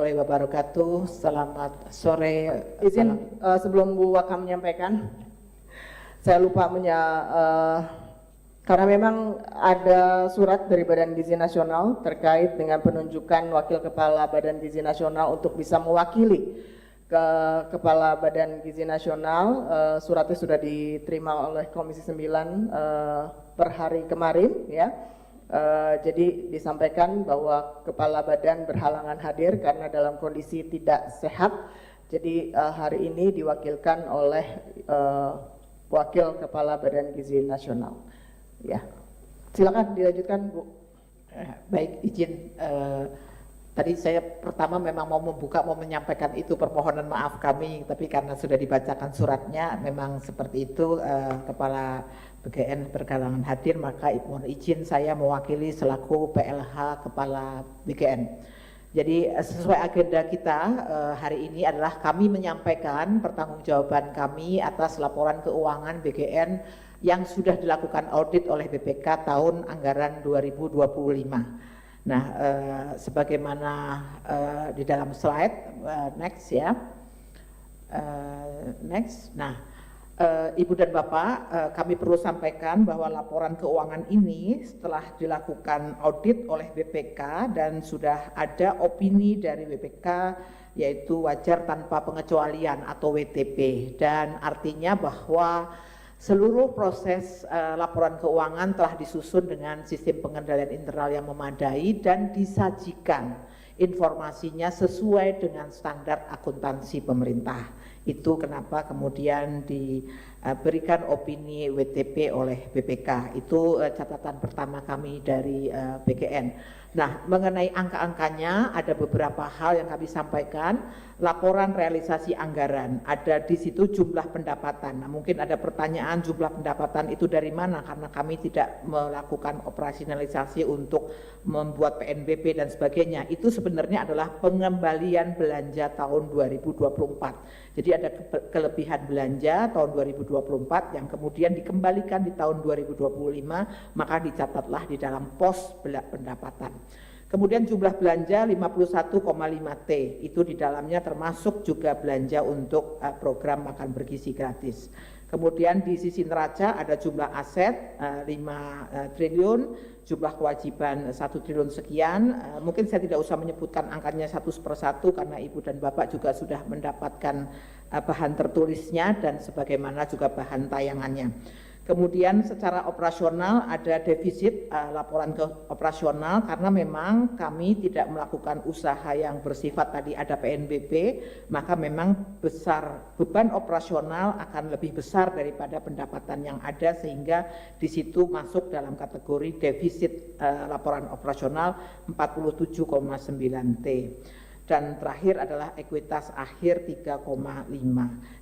warahmatullahi wabarakatuh. Selamat sore. Izin sebelum Bu Waka menyampaikan, saya lupa karena memang ada surat dari Badan Gizi Nasional terkait dengan penunjukan Wakil Kepala Badan Gizi Nasional untuk bisa mewakili ke Kepala Badan Gizi Nasional. Suratnya sudah diterima oleh Komisi 9 per hari kemarin, ya. Jadi disampaikan bahwa Kepala Badan berhalangan hadir karena dalam kondisi tidak sehat. Jadi hari ini diwakilkan oleh Wakil Kepala Badan Gizi Nasional. Ya, silakan dilanjutkan, Bu. Baik, izin. Tadi saya pertama memang mau menyampaikan itu permohonan maaf kami, tapi karena sudah dibacakan suratnya, memang seperti itu. Kepala BGN berhalangan hadir, maka mohon izin saya mewakili selaku PLH Kepala BGN. Jadi sesuai agenda kita hari ini adalah kami menyampaikan pertanggungjawaban kami atas laporan keuangan BGN yang sudah dilakukan audit oleh BPK tahun anggaran 2025. Nah, sebagaimana di dalam slide, next ya, next. Nah, Ibu dan Bapak, kami perlu sampaikan bahwa laporan keuangan ini setelah dilakukan audit oleh BPK dan sudah ada opini dari BPK, yaitu wajar tanpa pengecualian atau WTP, dan artinya bahwa seluruh proses laporan keuangan telah disusun dengan sistem pengendalian internal yang memadai dan disajikan informasinya sesuai dengan standar akuntansi pemerintah. Itu kenapa kemudian diberikan opini WTP oleh BPK. Itu catatan pertama kami dari BGN. Nah, mengenai angka-angkanya ada beberapa hal yang kami sampaikan. Laporan realisasi anggaran, ada di situ jumlah pendapatan. Nah, mungkin ada pertanyaan jumlah pendapatan itu dari mana, karena kami tidak melakukan operasionalisasi untuk membuat PNBP dan sebagainya. Itu sebenarnya adalah pengembalian belanja tahun 2024. Jadi ada kelebihan belanja tahun 2024 yang kemudian dikembalikan di tahun 2025, maka dicatatlah di dalam pos pendapatan. Kemudian jumlah belanja 51,5 T, itu di dalamnya termasuk juga belanja untuk program makan bergizi gratis. Kemudian di sisi neraca ada jumlah aset 5 triliun, jumlah kewajiban 1 triliun sekian. Mungkin saya tidak usah menyebutkan angkanya satu persatu karena Ibu dan Bapak juga sudah mendapatkan bahan tertulisnya dan sebagaimana juga bahan tayangannya. Kemudian secara operasional ada defisit laporan ke operasional karena memang kami tidak melakukan usaha yang bersifat tadi ada PNBP, maka memang besar beban operasional akan lebih besar daripada pendapatan yang ada sehingga di situ masuk dalam kategori defisit laporan operasional 47,9 T. Dan terakhir adalah ekuitas akhir 3,5.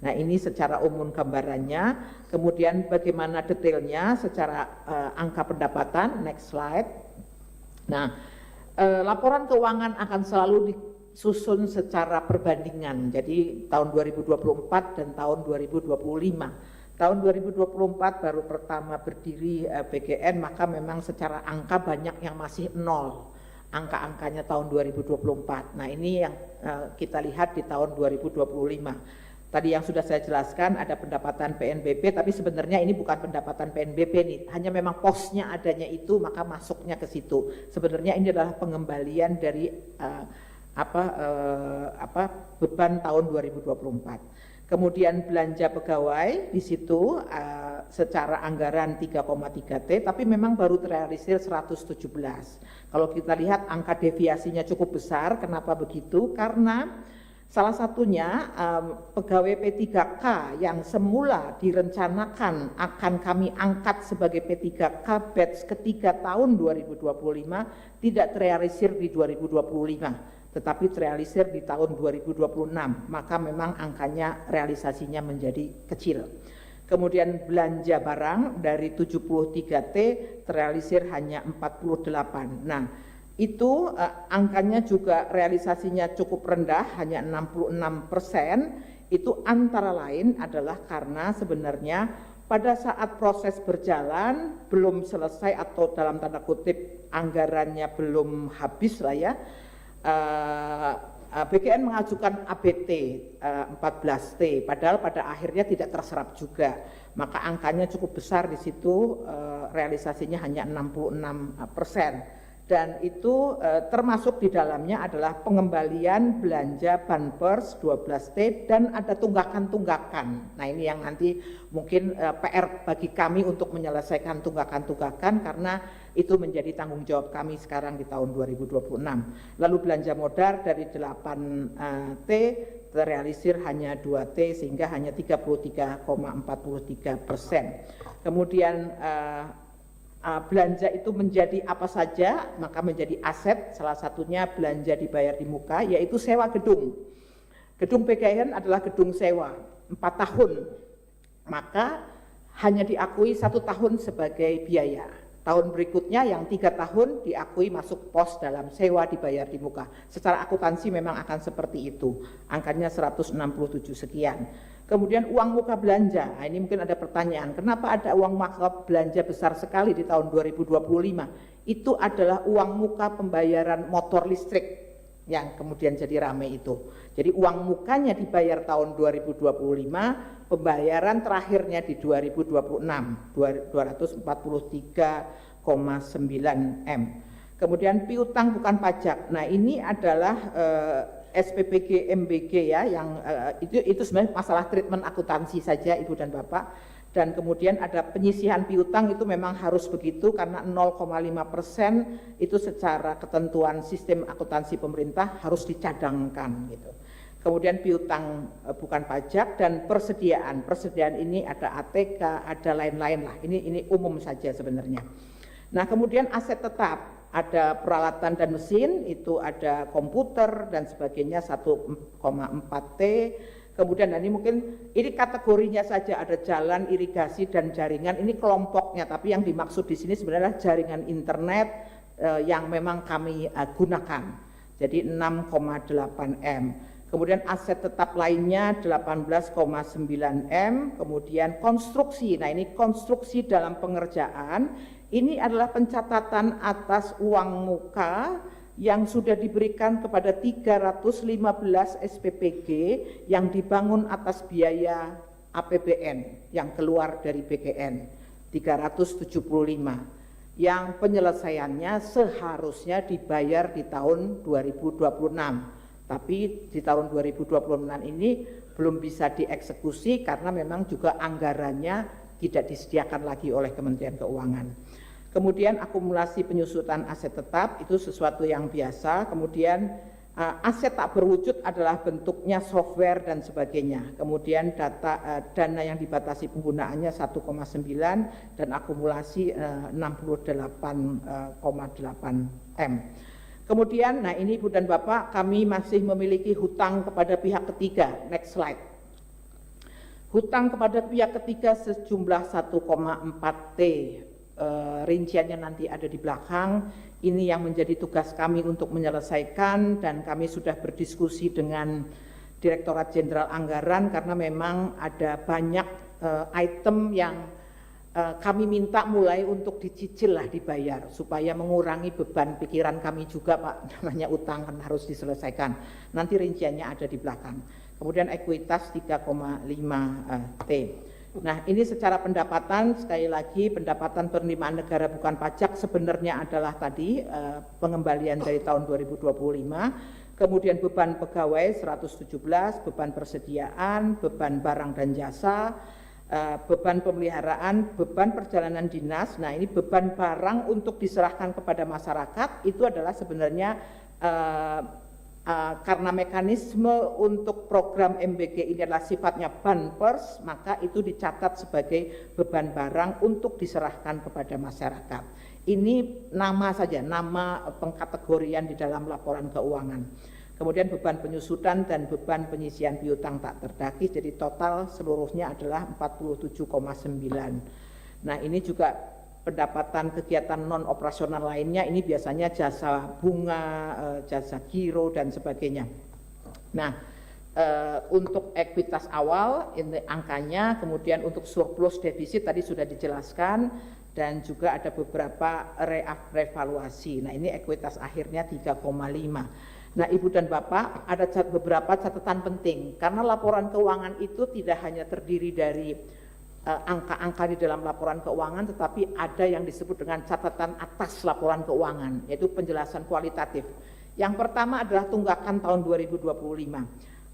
Nah, ini secara umum gambarannya. Kemudian bagaimana detailnya secara angka pendapatan, next slide. Nah, laporan keuangan akan selalu disusun secara perbandingan. Jadi tahun 2024 dan tahun 2025. Tahun 2024 baru pertama berdiri BGN, maka memang secara angka banyak yang masih nol. Angka-angkanya tahun 2024. Nah, ini yang kita lihat di tahun 2025. Tadi yang sudah saya jelaskan ada pendapatan PNBP, tapi sebenarnya ini bukan pendapatan PNBP nih, hanya memang posnya adanya itu maka masuknya ke situ. Sebenarnya ini adalah pengembalian dari beban tahun 2024. Kemudian belanja pegawai di situ secara anggaran 3,3 T, tapi memang baru terrealisir 117. Kalau kita lihat angka deviasinya cukup besar, kenapa begitu? Karena salah satunya pegawai P3K yang semula direncanakan akan kami angkat sebagai P3K batch ketiga tahun 2025 tidak terrealisir di 2025. Tetapi terrealisir di tahun 2026, maka memang angkanya realisasinya menjadi kecil. Kemudian belanja barang dari 73 T terrealisir hanya 48. Nah, itu angkanya juga realisasinya cukup rendah, hanya 66%. Itu antara lain adalah karena sebenarnya pada saat proses berjalan belum selesai atau dalam tanda kutip anggarannya belum habis lah ya. BKN mengajukan ABT 14T, padahal pada akhirnya tidak terserap juga. Maka angkanya cukup besar di situ, realisasinya hanya 66%. Dan itu termasuk di dalamnya adalah pengembalian belanja Banpers 12T dan ada tunggakan-tunggakan. Nah ini yang nanti mungkin PR bagi kami untuk menyelesaikan tunggakan-tunggakan karena itu menjadi tanggung jawab kami sekarang di tahun 2026. Lalu belanja modal dari 8T terrealisir hanya 2T sehingga hanya 33,43%. Kemudian belanja itu menjadi apa saja, maka menjadi aset, salah satunya belanja dibayar di muka, yaitu sewa gedung. Gedung PGN adalah gedung sewa 4 tahun, maka hanya diakui 1 tahun sebagai biaya. Tahun berikutnya yang 3 tahun diakui masuk pos dalam sewa dibayar di muka. Secara akuntansi memang akan seperti itu, angkanya 167 sekian. Kemudian uang muka belanja, nah ini mungkin ada pertanyaan, kenapa ada uang muka belanja besar sekali di tahun 2025? Itu adalah uang muka pembayaran motor listrik yang kemudian jadi ramai itu. Jadi uang mukanya dibayar tahun 2025, pembayaran terakhirnya di 2026, 243,9 M. Kemudian piutang bukan pajak, nah ini adalah SPPG MBG ya, yang itu sebenarnya masalah treatment akuntansi saja Ibu dan Bapak. Dan kemudian ada penyisihan piutang, itu memang harus begitu karena 0,5% itu secara ketentuan sistem akuntansi pemerintah harus dicadangkan gitu. Kemudian piutang bukan pajak dan persediaan ini ada ATK, ada lain-lain lah. Ini umum saja sebenarnya. Nah kemudian aset tetap, ada peralatan dan mesin, itu ada komputer dan sebagainya 1,4T. Kemudian ini mungkin ini kategorinya saja, ada jalan, irigasi dan jaringan, ini kelompoknya, tapi yang dimaksud di sini sebenarnya jaringan internet yang memang kami gunakan. Jadi 6,8 M. Kemudian aset tetap lainnya 18,9 M. Kemudian konstruksi, nah ini konstruksi dalam pengerjaan. Ini adalah pencatatan atas uang muka yang sudah diberikan kepada 315 SPPG yang dibangun atas biaya APBN yang keluar dari BKN 375 yang penyelesaiannya seharusnya dibayar di tahun 2026, tapi di tahun 2026 ini belum bisa dieksekusi karena memang juga anggarannya tidak disediakan lagi oleh Kementerian Keuangan. Kemudian akumulasi penyusutan aset tetap itu sesuatu yang biasa. Kemudian aset tak berwujud adalah bentuknya software dan sebagainya. Kemudian dana yang dibatasi penggunaannya 1,9 dan akumulasi 68,8 M. Kemudian, nah ini Ibu dan Bapak, kami masih memiliki hutang kepada pihak ketiga. Next slide. Hutang kepada pihak ketiga sejumlah 1,4T, rinciannya nanti ada di belakang. Ini yang menjadi tugas kami untuk menyelesaikan, dan kami sudah berdiskusi dengan Direktorat Jenderal Anggaran karena memang ada banyak item yang kami minta mulai untuk dicicil lah, dibayar, supaya mengurangi beban pikiran kami juga Pak, namanya utang kan harus diselesaikan. Nanti rinciannya ada di belakang. Kemudian ekuitas 3,5 T. Nah ini secara pendapatan, sekali lagi pendapatan penerimaan negara bukan pajak sebenarnya adalah tadi pengembalian dari tahun 2025, kemudian beban pegawai 117, beban persediaan, beban barang dan jasa, beban pemeliharaan, beban perjalanan dinas. Nah ini beban barang untuk diserahkan kepada masyarakat itu adalah sebenarnya karena mekanisme untuk program MBG ini adalah sifatnya Banpers, maka itu dicatat sebagai beban barang untuk diserahkan kepada masyarakat. Ini nama saja, nama pengkategorian di dalam laporan keuangan. Kemudian beban penyusutan dan beban penyisian piutang tak terdagih, jadi total seluruhnya adalah 47,9. Nah ini juga pendapatan kegiatan non operasional lainnya, ini biasanya jasa bunga, jasa giro dan sebagainya. Nah untuk ekuitas awal ini angkanya, kemudian untuk surplus defisit tadi sudah dijelaskan, dan juga ada beberapa revaluasi. Nah ini ekuitas akhirnya 3,5. Nah, Ibu dan Bapak, ada beberapa catatan penting karena laporan keuangan itu tidak hanya terdiri dari angka-angka di dalam laporan keuangan, tetapi ada yang disebut dengan catatan atas laporan keuangan, yaitu penjelasan kualitatif. Yang pertama adalah tunggakan tahun 2025.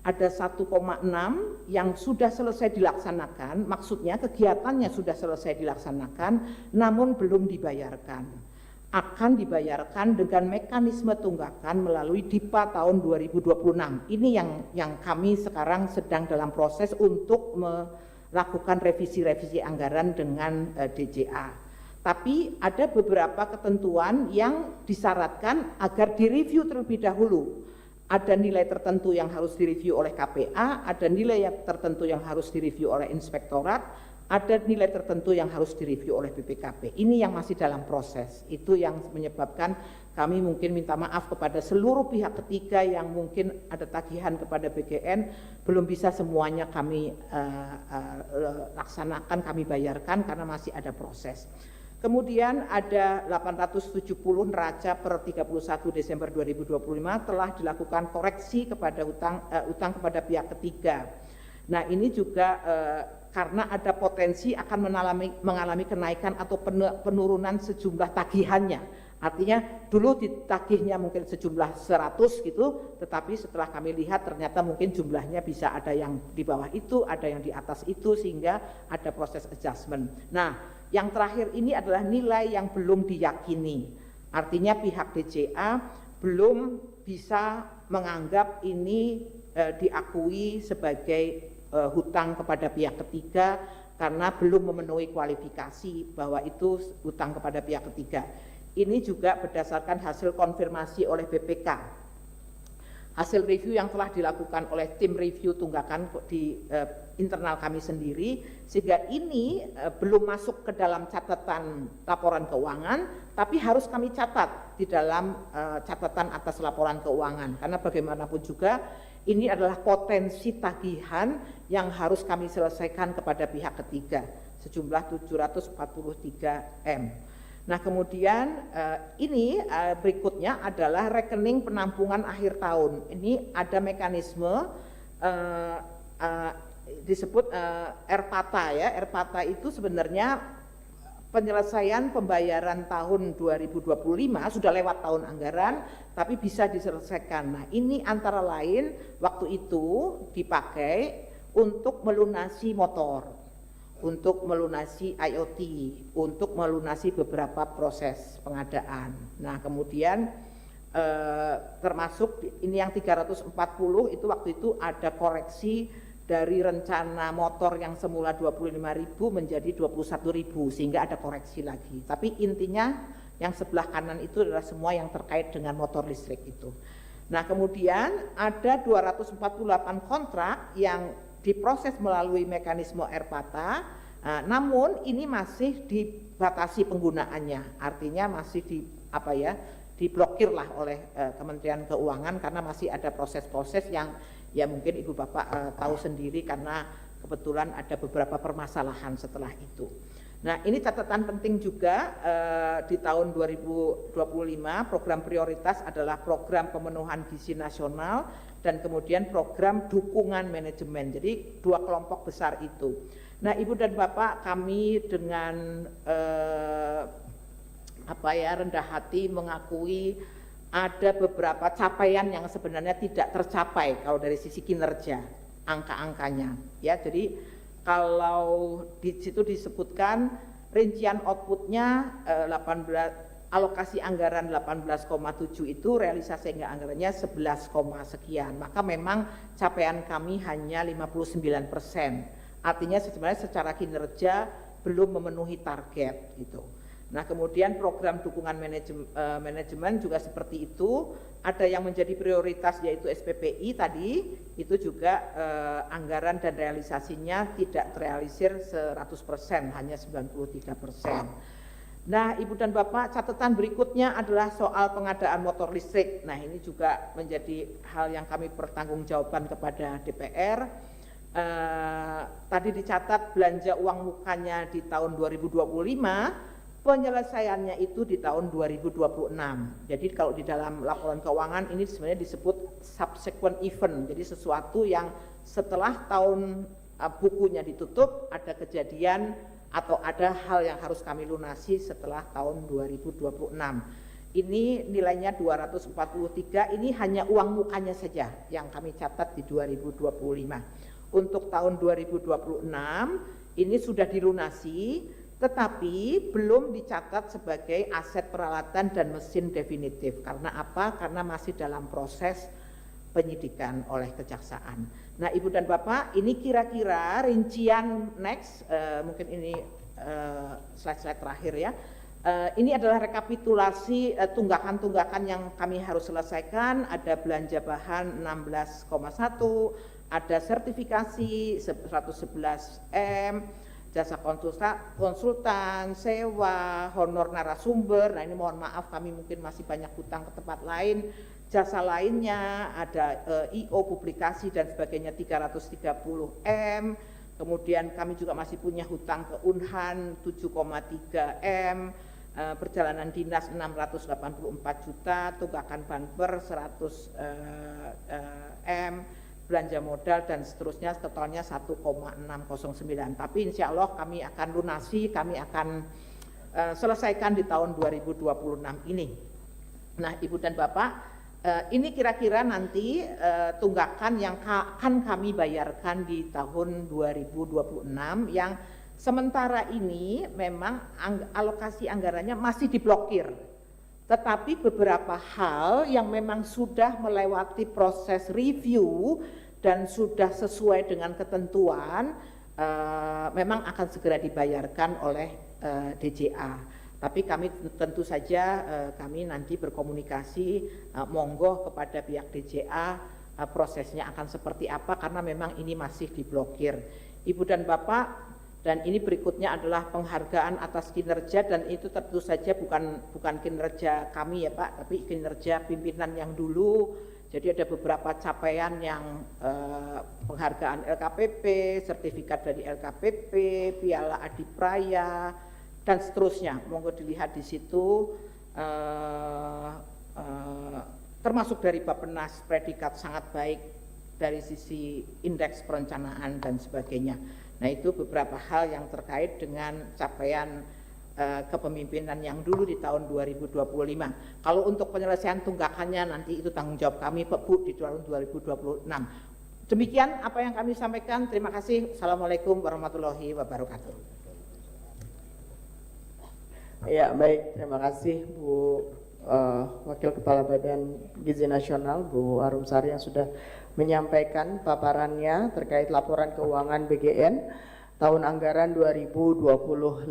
Ada 1,6 yang sudah selesai dilaksanakan, maksudnya kegiatannya sudah selesai dilaksanakan, namun belum dibayarkan. Akan dibayarkan dengan mekanisme tunggakan melalui DIPA tahun 2026. Ini yang kami sekarang sedang dalam proses untuk melakukan revisi-revisi anggaran dengan DJA. Tapi ada beberapa ketentuan yang disyaratkan agar direview terlebih dahulu. Ada nilai tertentu yang harus direview oleh KPA, ada nilai yang tertentu yang harus direview oleh inspektorat, ada nilai tertentu yang harus direview oleh BPKP. Ini yang masih dalam proses. Itu yang menyebabkan kami mungkin minta maaf kepada seluruh pihak ketiga yang mungkin ada tagihan kepada BGN, belum bisa semuanya kami laksanakan, kami bayarkan karena masih ada proses. Kemudian ada 870 neraca per 31 Desember 2025 telah dilakukan koreksi kepada utang kepada pihak ketiga. Nah, ini juga karena ada potensi akan mengalami kenaikan atau penurunan sejumlah tagihannya. Artinya dulu ditagihnya mungkin sejumlah 100 gitu, tetapi setelah kami lihat ternyata mungkin jumlahnya bisa ada yang di bawah itu, ada yang di atas itu, sehingga ada proses adjustment. Nah, yang terakhir ini adalah nilai yang belum diyakini. Artinya pihak DJA belum bisa menganggap ini diakui sebagai hutang kepada pihak ketiga karena belum memenuhi kualifikasi bahwa itu hutang kepada pihak ketiga. Ini juga berdasarkan hasil konfirmasi oleh BPK. Hasil review yang telah dilakukan oleh tim review tunggakan di internal kami sendiri, sehingga ini belum masuk ke dalam catatan laporan keuangan, tapi harus kami catat di dalam catatan atas laporan keuangan, karena bagaimanapun juga ini adalah potensi tagihan yang harus kami selesaikan kepada pihak ketiga sejumlah 743 M. Nah, kemudian ini berikutnya adalah rekening penampungan akhir tahun. Ini ada mekanisme disebut RPATA ya. RPATA itu sebenarnya penyelesaian pembayaran tahun 2025 sudah lewat tahun anggaran, tapi bisa diselesaikan. Nah, ini antara lain waktu itu dipakai untuk melunasi motor, untuk melunasi IoT, untuk melunasi beberapa proses pengadaan. Nah, kemudian termasuk ini yang 340 itu waktu itu ada koreksi dari rencana motor yang semula 25.000 menjadi 21.000 sehingga ada koreksi lagi. Tapi intinya yang sebelah kanan itu adalah semua yang terkait dengan motor listrik itu. Nah, kemudian ada 248 kontrak yang diproses melalui mekanisme RPATA, namun ini masih dibatasi penggunaannya, artinya masih diblokir lah oleh Kementerian Keuangan karena masih ada proses-proses yang ya mungkin Ibu Bapak tahu sendiri karena kebetulan ada beberapa permasalahan setelah itu. Nah, ini catatan penting juga di tahun 2025 program prioritas adalah program pemenuhan gizi nasional dan kemudian program dukungan manajemen. Jadi dua kelompok besar itu. Nah, Ibu dan Bapak, kami dengan rendah hati mengakui ada beberapa capaian yang sebenarnya tidak tercapai kalau dari sisi kinerja, angka-angkanya. Ya, jadi kalau di situ disebutkan rincian outputnya 18, alokasi anggaran 18,7 itu realisasi anggarannya 11, sekian. Maka memang capaian kami hanya 59%. Artinya sebenarnya secara kinerja belum memenuhi target gitu. Nah, kemudian program dukungan manajemen juga seperti itu. Ada yang menjadi prioritas yaitu SPPI tadi, itu juga anggaran dan realisasinya tidak terrealisir 100%, hanya 93%. Nah, Ibu dan Bapak, catatan berikutnya adalah soal pengadaan motor listrik. Nah, ini juga menjadi hal yang kami pertanggungjawabkan kepada DPR. Tadi dicatat belanja uang mukanya di tahun 2025 penyelesaiannya itu di tahun 2026. Jadi kalau di dalam laporan keuangan ini sebenarnya disebut subsequent event, jadi sesuatu yang setelah tahun bukunya ditutup ada kejadian atau ada hal yang harus kami lunasi setelah tahun 2026. Ini nilainya 243, ini hanya uang mukanya saja yang kami catat di 2025. Untuk tahun 2026 ini sudah dilunasi, tetapi belum dicatat sebagai aset peralatan dan mesin definitif. Karena apa? Karena masih dalam proses penyidikan oleh kejaksaan. Nah, Ibu dan Bapak, ini kira-kira rincian next, mungkin ini slide-slide terakhir ya. Ini adalah rekapitulasi tunggakan-tunggakan yang kami harus selesaikan. Ada belanja bahan 16,1, ada sertifikasi 111 M, jasa konsultan, sewa, honor narasumber. Nah, ini mohon maaf kami mungkin masih banyak hutang ke tempat lain. Jasa lainnya ada IO publikasi dan sebagainya 330 M. Kemudian kami juga masih punya hutang ke Unhan 7,3 M. Perjalanan dinas 684 juta, tunggakan banper 100 M, belanja modal dan seterusnya, totalnya 1,609. Tapi insya Allah kami akan lunasi, kami akan selesaikan di tahun 2026 ini. Nah, Ibu dan Bapak, ini kira-kira nanti tunggakan yang akan kami bayarkan di tahun 2026 yang sementara ini memang alokasi anggarannya masih diblokir. Tetapi beberapa hal yang memang sudah melewati proses review dan sudah sesuai dengan ketentuan memang akan segera dibayarkan oleh DJA. Tapi kami tentu saja kami nanti berkomunikasi monggo kepada pihak DJA prosesnya akan seperti apa karena memang ini masih diblokir. Ibu dan Bapak, dan ini berikutnya adalah penghargaan atas kinerja, dan itu tentu saja bukan kinerja kami ya Pak, tapi kinerja pimpinan yang dulu. Jadi ada beberapa capaian yang penghargaan LKPP, sertifikat dari LKPP, Piala Adipraya, dan seterusnya. Monggo dilihat di situ, termasuk dari Bappenas predikat sangat baik dari sisi indeks perencanaan dan sebagainya. Nah, itu beberapa hal yang terkait dengan capaian kepemimpinan yang dulu di tahun 2025. Kalau untuk penyelesaian tunggakannya nanti itu tanggung jawab kami Bu di tahun 2026. Demikian apa yang kami sampaikan. Terima kasih. Assalamualaikum warahmatullahi wabarakatuh. Ya, baik, terima kasih Bu Wakil Kepala Badan Gizi Nasional Bu Arumsari yang sudah menyampaikan paparannya terkait laporan keuangan BGN tahun anggaran 2025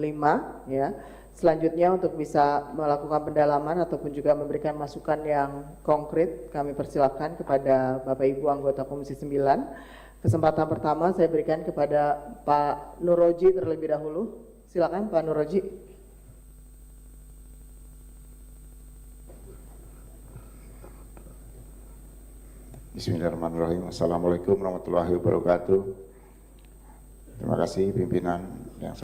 ya. Selanjutnya untuk bisa melakukan pendalaman ataupun juga memberikan masukan yang konkret, kami persilakan kepada Bapak Ibu anggota Komisi 9. Kesempatan pertama saya berikan kepada Pak Nuroji terlebih dahulu. Silakan Pak Nuroji. Bismillahirrahmanirrahim. Assalamualaikum warahmatullahi wabarakatuh. Terima kasih pimpinan